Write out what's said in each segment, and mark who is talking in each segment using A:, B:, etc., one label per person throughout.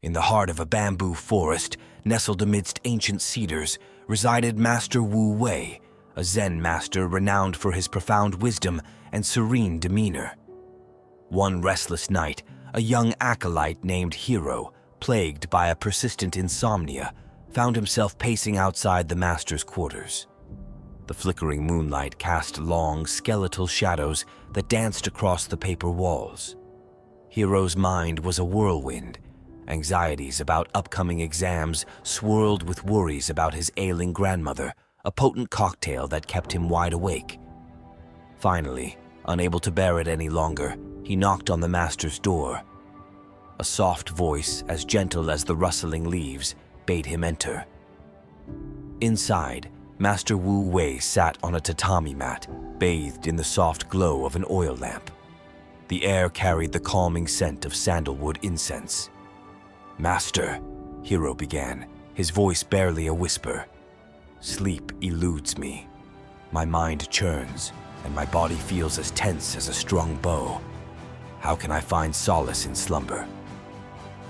A: In the heart of a bamboo forest, nestled amidst ancient cedars, resided Master Wu Wei, a Zen master renowned for his profound wisdom and serene demeanor. One restless night, a young acolyte named Hiro, plagued by a persistent insomnia, found himself pacing outside the master's quarters. The flickering moonlight cast long, skeletal shadows that danced across the paper walls. Hiro's mind was a whirlwind. Anxieties about upcoming exams swirled with worries about his ailing grandmother, a potent cocktail that kept him wide awake. Finally, unable to bear it any longer, he knocked on the master's door. A soft voice, as gentle as the rustling leaves, bade him enter. Inside, Master Wu Wei sat on a tatami mat, bathed in the soft glow of an oil lamp. The air carried the calming scent of sandalwood incense. "Master," Hiro began, his voice barely a whisper. "Sleep eludes me. My mind churns, and my body feels as tense as a strung bow. How can I find solace in slumber?"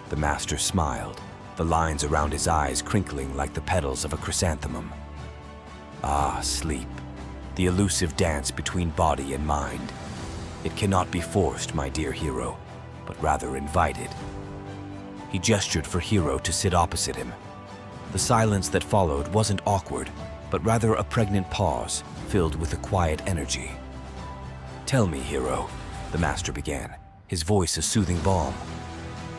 A: The master smiled, the lines around his eyes crinkling like the petals of a chrysanthemum. "Ah, sleep, the elusive dance between body and mind. It cannot be forced, my dear Hiro, but rather invited." He gestured for Hiro to sit opposite him. The silence that followed wasn't awkward, but rather a pregnant pause filled with a quiet energy. "Tell me, Hiro," the master began, his voice a soothing balm.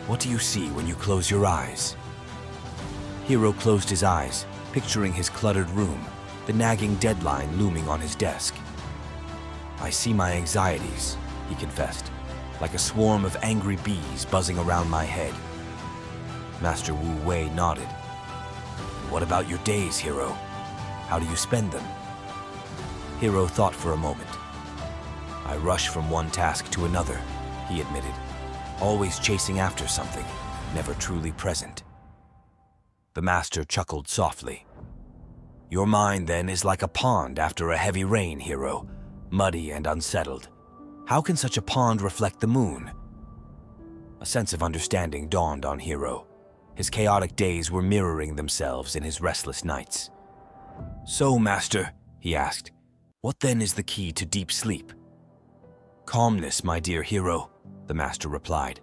A: "What do you see when you close your eyes?" Hiro closed his eyes, picturing his cluttered room, the nagging deadline looming on his desk. "I see my anxieties," he confessed, "like a swarm of angry bees buzzing around my head." Master Wu Wei nodded. "What about your days, Hiro? How do you spend them?" Hiro thought for a moment. "I rush from one task to another," he admitted, "always chasing after something, never truly present." The master chuckled softly. "Your mind, then, is like a pond after a heavy rain, Hiro, muddy and unsettled. How can such a pond reflect the moon?" A sense of understanding dawned on Hiro. His chaotic days were mirroring themselves in his restless nights. "So, master," he asked, "what then is the key to deep sleep?" "Calmness, my dear Hiro," the master replied.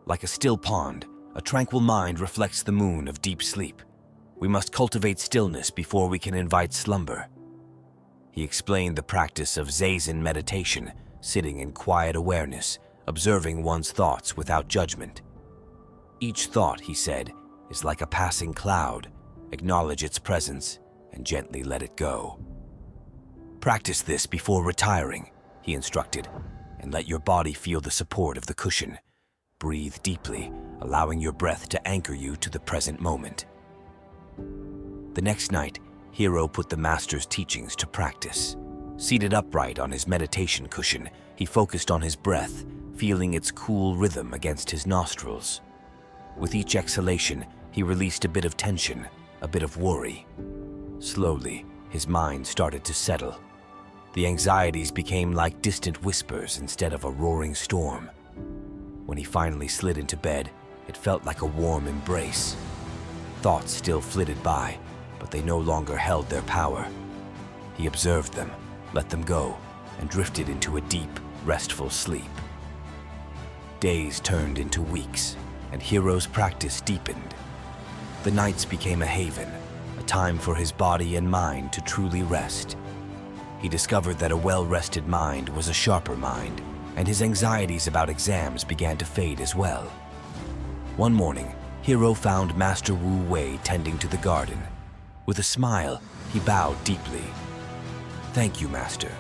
A: "Like a still pond, a tranquil mind reflects the moon of deep sleep. We must cultivate stillness before we can invite slumber." He explained the practice of Zazen meditation, sitting in quiet awareness, observing one's thoughts without judgment. Each thought, he said, is like a passing cloud. Acknowledge its presence and gently let it go. "Practice this before retiring," he instructed, "and let your body feel the support of the cushion. Breathe deeply, allowing your breath to anchor you to the present moment." The next night, Hiro put the master's teachings to practice. Seated upright on his meditation cushion, he focused on his breath, feeling its cool rhythm against his nostrils. With each exhalation, he released a bit of tension, a bit of worry. Slowly, his mind started to settle. The anxieties became like distant whispers instead of a roaring storm. When he finally slid into bed, it felt like a warm embrace. Thoughts still flitted by, but they no longer held their power. He observed them, let them go, and drifted into a deep, restful sleep. Days turned into weeks, and Hiro's practice deepened. The nights became a haven, a time for his body and mind to truly rest. He discovered that a well-rested mind was a sharper mind, and his anxieties about exams began to fade as well. One morning, Hiro found Master Wu Wei tending to the garden. With a smile, he bowed deeply. "Thank you, Master.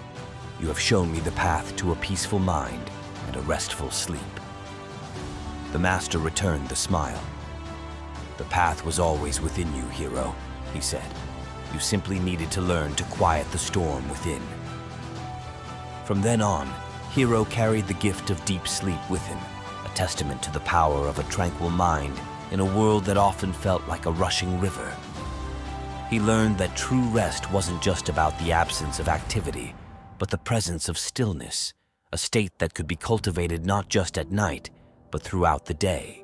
A: You have shown me the path to a peaceful mind and a restful sleep." The master returned the smile. "The path was always within you, Hiro," he said. "You simply needed to learn to quiet the storm within." From then on, Hiro carried the gift of deep sleep with him, a testament to the power of a tranquil mind in a world that often felt like a rushing river. He learned that true rest wasn't just about the absence of activity, but the presence of stillness, a state that could be cultivated not just at night, but throughout the day.